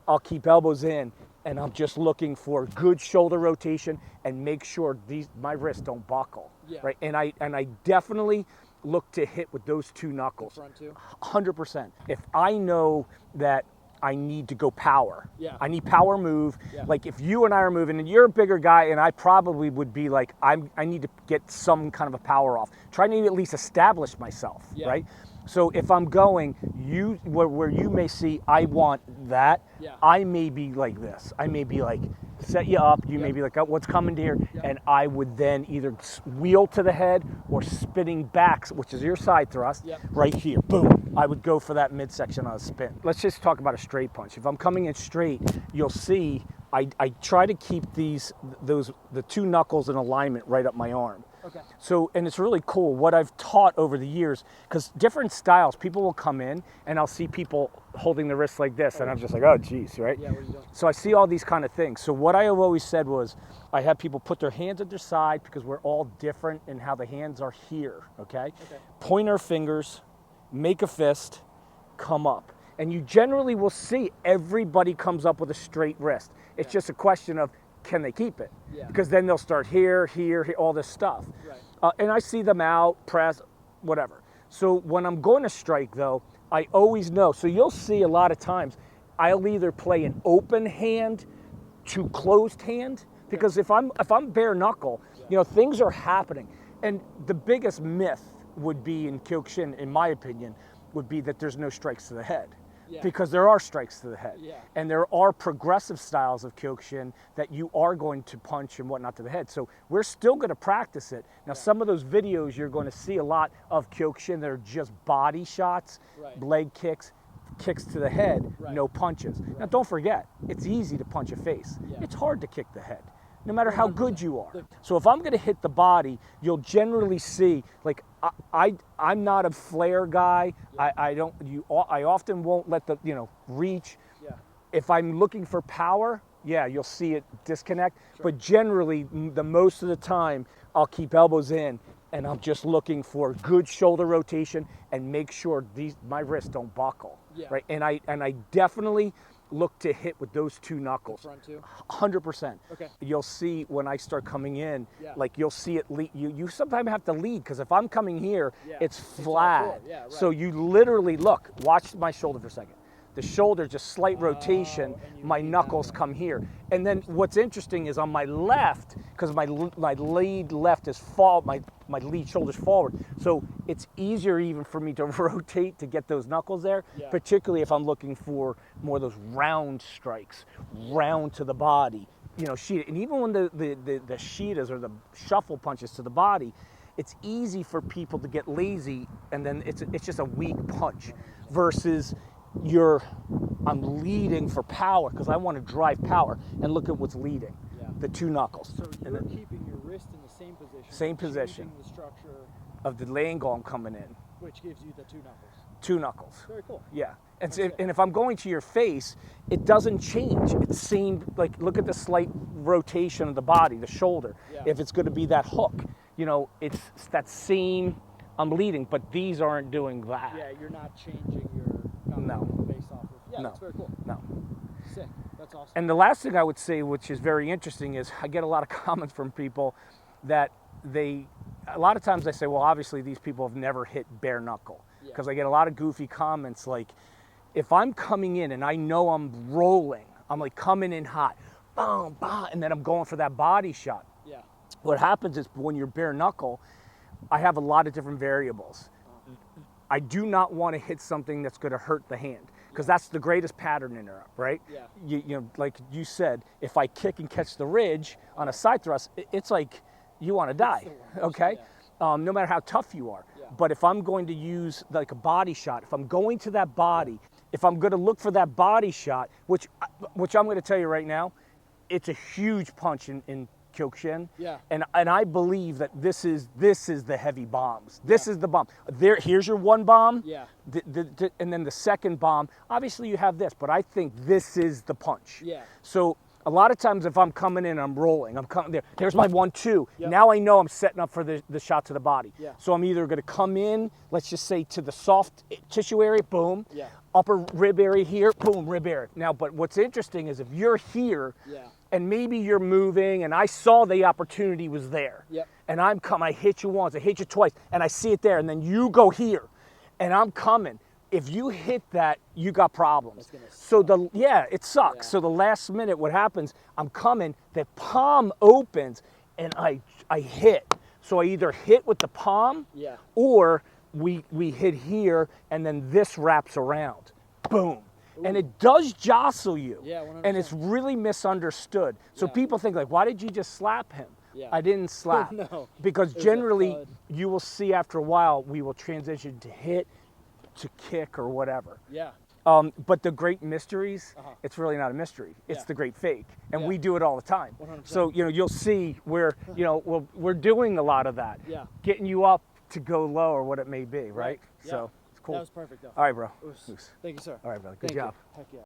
I'll keep elbows in, and I'm just looking for good shoulder rotation and make sure my wrists don't buckle, right? And I definitely look to hit with those two knuckles. The front two? 100%. If I know that I need to go power. I need power move. Like if you and I are moving and you're a bigger guy, and I probably would be like, I need to get some kind of a power off. Try to at least establish myself, right? So if I'm going, where you may see I want that, I may be like this. I may be like, set you up, you may be like, oh, what's coming here? And I would then either wheel to the head or spinning back, which is your side thrust, right here, boom. I would go for that midsection on a spin. Let's just talk about a straight punch. If I'm coming in straight, you'll see I try to keep the two knuckles in alignment right up my arm. Okay. So, and it's really cool what I've taught over the years, because different styles, people will come in and I'll see people holding the wrists like this, and I'm just like, oh geez, right? Yeah, what are you doing? So I see all these kind of things. So what I have always said was, I have people put their hands at their side, because we're all different in how the hands are here, okay? Point our fingers, make a fist, come up. And you generally will see everybody comes up with a straight wrist. It's just a question of, can they keep it? Because then they'll start here, all this stuff. And I see them out, press, whatever. So when I'm going to strike though, I always know. So you'll see a lot of times, I'll either play an open hand to closed hand, because if I'm bare knuckle, you know, things are happening. And the biggest myth would be in Kyokushin, in my opinion, would be that there's no strikes to the head. Because there are strikes to the head. And there are progressive styles of Kyokushin that you are going to punch and whatnot to the head. So we're still going to practice it. Now, some of those videos you're going to see a lot of Kyokushin that are just body shots, leg kicks, kicks to the head, no punches. Now, don't forget, it's easy to punch a face. It's hard to kick the head, no matter how good you are. So if I'm going to hit the body, you'll generally see, like, I'm not a flare guy. I often won't let the, reach. If I'm looking for power, you'll see it disconnect. But generally, the most of the time, I'll keep elbows in, and I'm just looking for good shoulder rotation and make sure my wrists don't buckle, right? And I definitely look to hit with those two knuckles. The front two? 100%. Okay. You'll see when I start coming in, like you'll see it lead. You sometimes have to lead, because if I'm coming here, it's flat. So you literally, watch my shoulder for a second. The shoulder, just slight rotation, my knuckles come here. And then what's interesting is on my left, because my lead left is my lead shoulder's forward. So it's easier even for me to rotate to get those knuckles there, particularly if I'm looking for more of those round strikes, round to the body, Shida. And even when the Shidas or the shuffle punches to the body, it's easy for people to get lazy, and then it's just a weak punch versus I'm leading for power, because I want to drive power, and look at what's leading, the two knuckles. So you're keeping your wrist in the same position. Same position. The structure of the angle I'm coming in. Which gives you the two knuckles. Two knuckles. Very cool. Yeah. And if I'm going to your face, it doesn't change. It's same, like, look at the slight rotation of the body, the shoulder. If it's going to be that hook, it's that same, I'm leading, but these aren't doing that. Yeah, you're not changing your based off of. Yeah, that's very cool. No. Sick. That's awesome. And the last thing I would say, which is very interesting, is I get a lot of comments from people that a lot of times they say, well, obviously these people have never hit bare knuckle. Because I get a lot of goofy comments like, if I'm coming in and I know I'm rolling, I'm like coming in hot, boom, boom, and then I'm going for that body shot. What happens is when you're bare knuckle, I have a lot of different variables. I do not want to hit something that's going to hurt the hand, because that's the greatest pattern interrupt, right? Like you said, if I kick and catch the ridge on a side thrust, it's like you want to die, okay? No matter how tough you are. But if I'm going to use like a body shot, if I'm going to that body, if I'm going to look for that body shot, which I'm going to tell you right now, it's a huge punch in Kyokushin. And I believe that this is the heavy bombs. This is the bomb. Here's your one bomb. And then the second bomb. Obviously you have this, but I think this is the punch. So a lot of times if I'm coming in, I'm rolling. I'm coming there. There's my 1-2. Now I know I'm setting up for the shot to the body. So I'm either going to come in, let's just say to the soft tissue area, boom. upper rib area here, boom, rib area. Now, but what's interesting is if you're here, Yeah. and maybe you're moving, and I saw the opportunity was there, Yep. and I hit you once, I hit you twice, and I see it there, and then you go here, and I'm coming. If you hit that, you got problems. So it sucks. Yeah. So the last minute, what happens? I'm coming, the palm opens, and I hit. So I either hit with the palm, Yeah. or we hit here, and then this wraps around, boom. And it does jostle you, Yeah, 100%. and it's really misunderstood. So Yeah. people think like, why did you just slap him? Yeah. I didn't slap. No. Because It was a generally, thud. you will see after a while, we will transition to hit, to kick, or whatever. Yeah. But the great mysteries, Uh-huh. it's really not a mystery. It's Yeah. the great fake, and Yeah. we do it all the time. 100%. So you'll see where we're doing a lot of that, Yeah. getting you up to go low or what it may be, right? Yeah. So it's cool. That was perfect, though. All right, bro. Thank you, sir. All right, brother. Good Thank you. job. Heck yeah.